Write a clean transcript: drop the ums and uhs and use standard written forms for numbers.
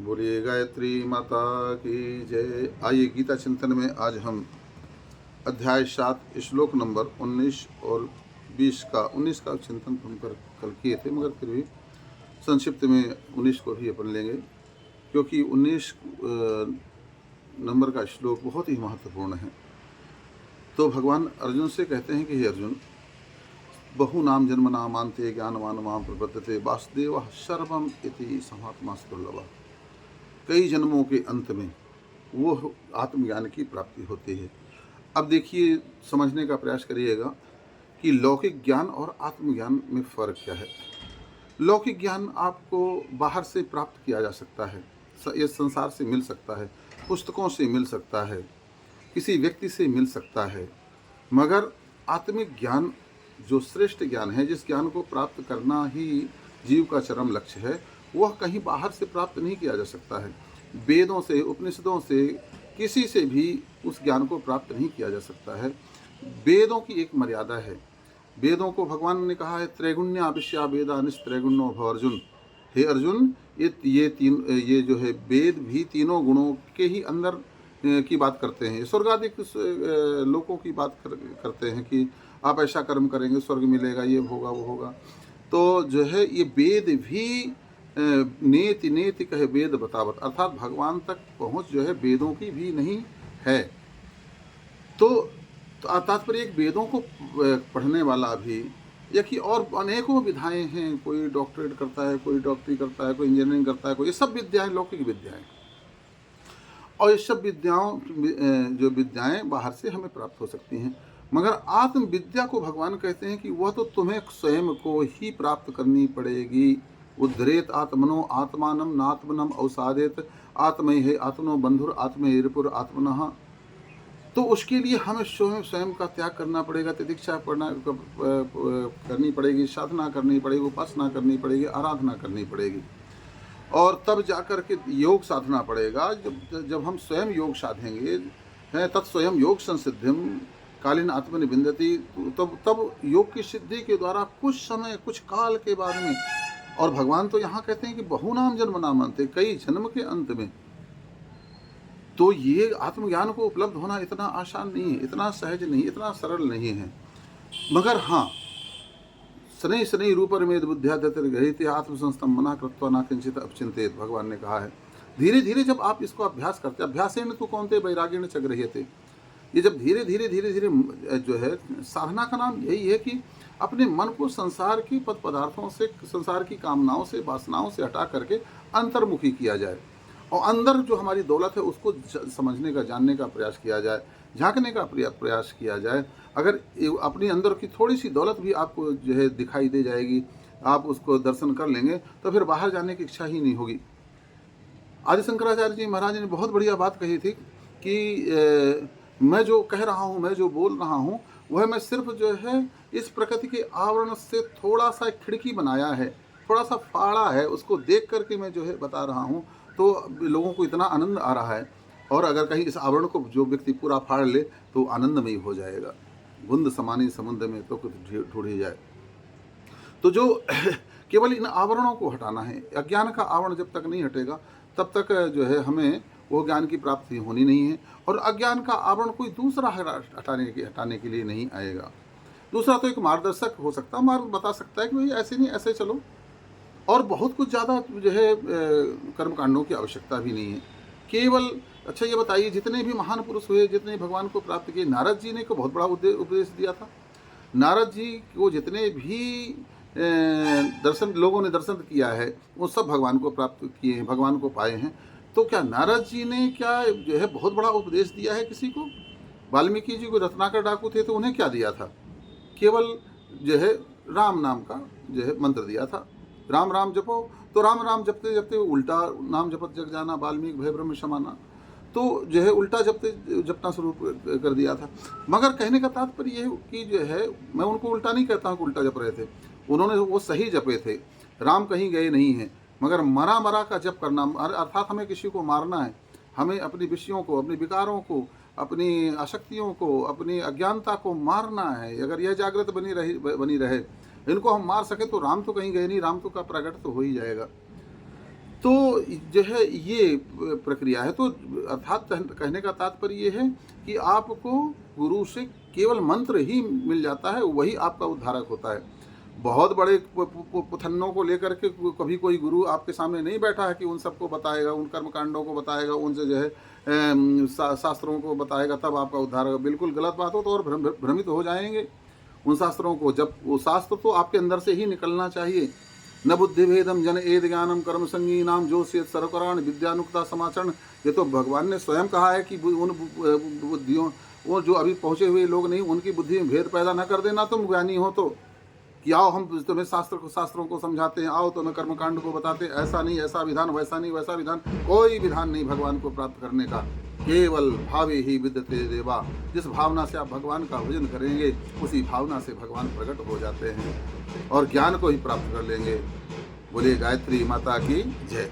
बोलिए गायत्री माता की जय। आइए गीता चिंतन में आज हम अध्याय 7 श्लोक नंबर 19 और 20 का 19 का चिंतन हम कल किए थे, मगर फिर भी संक्षिप्त में 19 को भी अपन लेंगे, क्योंकि 19 नंबर का श्लोक बहुत ही महत्वपूर्ण है। तो भगवान अर्जुन से कहते हैं कि हे अर्जुन, बहु नाम जन्म नामांते ज्ञानवान माम प्रपद्यते वासुदेव सर्वम इति समात्मा दुर्लभ। कई जन्मों के अंत में वो आत्मज्ञान की प्राप्ति होती है। अब देखिए, समझने का प्रयास करिएगा कि लौकिक ज्ञान और आत्मज्ञान में फ़र्क क्या है। लौकिक ज्ञान आपको बाहर से प्राप्त किया जा सकता है, ये संसार से मिल सकता है, पुस्तकों से मिल सकता है, किसी व्यक्ति से मिल सकता है। मगर आत्मिक ज्ञान जो श्रेष्ठ ज्ञान है, जिस ज्ञान को प्राप्त करना ही जीव का चरम लक्ष्य है, वह कहीं बाहर से प्राप्त नहीं किया जा सकता है। वेदों से, उपनिषदों से, किसी से भी उस ज्ञान को प्राप्त नहीं किया जा सकता है। वेदों की एक मर्यादा है। वेदों को भगवान ने कहा है त्रैगुण्या विषया वेदा निस्त्रैगुण्यो भव अर्जुन। हे अर्जुन, ये जो है वेद भी तीनों गुणों के ही अंदर की बात करते हैं। स्वर्गादिक लोकों की बात करते हैं कि आप ऐसा कर्म करेंगे स्वर्ग मिलेगा, ये होगा वो होगा। तो जो है ये वेद भी नेति नेति कहे वेद बतावत, अर्थात भगवान तक पहुंच जो है वेदों की भी नहीं है। तो तात्पर्य एक वेदों को पढ़ने वाला भी, या कि और अनेकों विधाएं हैं, कोई डॉक्टरेट करता है, कोई डॉक्टरी करता है, कोई इंजीनियरिंग करता है, कोई, ये सब विद्याएं लौकिक विद्याएं, और ये सब जो विद्याएं बाहर से हमें प्राप्त हो सकती हैं। मगर आत्म विद्या को भगवान कहते हैं कि वह तो तुम्हें स्वयं को ही प्राप्त करनी पड़ेगी। उद्धरेत आत्मनो आत्मानम नात्मनम अवसादेत आत्मय है आत्मनो बंधुर आत्मय रिपुर आत्मनः। तो उसके लिए हमें स्वयं का त्याग करना पड़ेगा, तितिक्षा करनी पड़ेगी, साधना करनी पड़ेगी, उपासना करनी पड़ेगी, आराधना करनी पड़ेगी, और तब जाकर के योग साधना पड़ेगा। जब हम स्वयं योग साधेंगे, तत्स्वयं योग संसिद्धिम कालीन आत्मनिबिंदति, तब योग की सिद्धि के द्वारा कुछ समय, कुछ काल के बाद में, और भगवान तो यहाँ कहते हैं कि बहुनाम जन्म नामंते, कई जन्म के अंत में। तो ये आत्मज्ञान को उपलब्ध होना इतना आसान नहीं है, इतना सहज नहीं, इतना सरल नहीं है। मगर हाँ, शनै शनै रूपरमेद बुद्ध्या दतिर्गहिते आत्मसंस्थम मना कृत्वा न किंचित अपचिंतेत, भगवान ने कहा है। धीरे धीरे जब आप इसको अभ्यास करते, अभ्यासेन तु कौन्ते वैराग्येण च गृह्यते, ये जब धीरे धीरे जो है, साधना का नाम यही है कि अपने मन को संसार की पद पदार्थों से, संसार की कामनाओं से, वासनाओं से हटा करके अंतर्मुखी किया जाए, और अंदर जो हमारी दौलत है उसको समझने का, जानने का प्रयास किया जाए, झांकने का प्रयास किया जाए। अगर अपनी अंदर की थोड़ी सी दौलत भी आपको जो है दिखाई दे जाएगी, आप उसको दर्शन कर लेंगे, तो फिर बाहर जाने की इच्छा ही नहीं होगी। आदि शंकराचार्य जी महाराज ने बहुत बढ़िया बात कही थी कि मैं जो कह रहा हूँ, मैं जो बोल रहा हूँ, वह मैं सिर्फ जो है इस प्रकृति के आवरण से थोड़ा सा खिड़की बनाया है, थोड़ा सा फाड़ा है, उसको देख करके मैं जो है बता रहा हूँ। तो लोगों को इतना आनंद आ रहा है, और अगर कहीं इस आवरण को जो व्यक्ति पूरा फाड़ ले तो आनंदमयी हो जाएगा। बुंद समानी समुद्र में तो कुछ ढूंढी जाए। तो जो केवल इन आवरणों को हटाना है, अज्ञान का आवरण जब तक नहीं हटेगा तब तक जो है हमें वो ज्ञान की प्राप्ति होनी नहीं है। और अज्ञान का आवरण कोई दूसरा हटाने के लिए नहीं आएगा। दूसरा तो एक मार्गदर्शक हो सकता है, मार्ग बता सकता है कि भाई ऐसे नहीं, ऐसे चलो, और बहुत कुछ ज़्यादा जो है कर्मकांडों की आवश्यकता भी नहीं है। केवल अच्छा ये बताइए, जितने भी महान पुरुष हुए, जितने भगवान को प्राप्त किए, नारद जी ने को बहुत बड़ा उपदेश दिया था। नारद जी को जितने भी लोगों ने दर्शन किया है, वो सब भगवान को प्राप्त किए हैं, भगवान को पाए हैं। तो क्या नारद जी ने क्या जो है बहुत बड़ा उपदेश दिया है किसी को? वाल्मीकि जी को रत्नाकर डाकू थे तो उन्हें क्या दिया था? केवल जो है राम नाम का जो है मंत्र दिया था, राम राम जपो। तो राम राम जपते जपते उल्टा नाम जपत जग जाना, वाल्मीकि भय ब्रह्म समाना, तो जो है उल्टा जपना शुरू कर दिया था। मगर कहने का तात्पर्य ये कि जो है, मैं उनको उल्टा नहीं कहता हूँ कि उल्टा जप रहे थे, उन्होंने वो सही जपे थे। राम कहीं गए नहीं हैं, मगर मरा मरा का जप करना, अर्थात हमें किसी को मारना है, हमें अपनी विषयों को, अपने विकारों को, अपनी आसक्तियों को, अपनी अज्ञानता को मारना है। अगर यह जागृत बनी रहे, इनको हम मार सके तो राम तो कहीं गए नहीं, राम तो का प्रकट तो हो ही जाएगा। तो जो है ये प्रक्रिया है। तो अर्थात कहने का तात्पर्य ये है कि आपको गुरु से केवल मंत्र ही मिल जाता है, वही आपका उद्धारक होता है। बहुत बड़े पुथन्नों को लेकर के कभी कोई गुरु आपके सामने नहीं बैठा है कि उन सबको बताएगा, उन कर्मकांडों को बताएगा, उनसे जो है शास्त्रों को बताएगा तब आपका उद्धार होगा। बिल्कुल गलत बात हो तो और भ्रमित हो जाएंगे उन शास्त्रों को। जब वो शास्त्र तो आपके अंदर से ही निकलना चाहिए। न बुद्धि भेदम जन एद ज्ञानम कर्म संगी नाम जो से सर्वकरण विद्यानुक्ता समाचरण। ये तो भगवान ने स्वयं कहा है कि उन बुद्धियों, वो जो अभी पहुँचे हुए लोग नहीं, उनकी बुद्धि में भेद पैदा न कर देना तुम ज्ञानी हो तो, कि आओ हम तुम्हें शास्त्रों को समझाते हैं, आओ तुम्हें कर्मकांड को बताते हैं, ऐसा नहीं ऐसा विधान, वैसा नहीं वैसा विधान। कोई विधान नहीं भगवान को प्राप्त करने का, केवल भावे ही विद्यते देवा। जिस भावना से आप भगवान का भजन करेंगे उसी भावना से भगवान प्रकट हो जाते हैं और ज्ञान को ही प्राप्त कर लेंगे। बोलिए गायत्री माता की जय।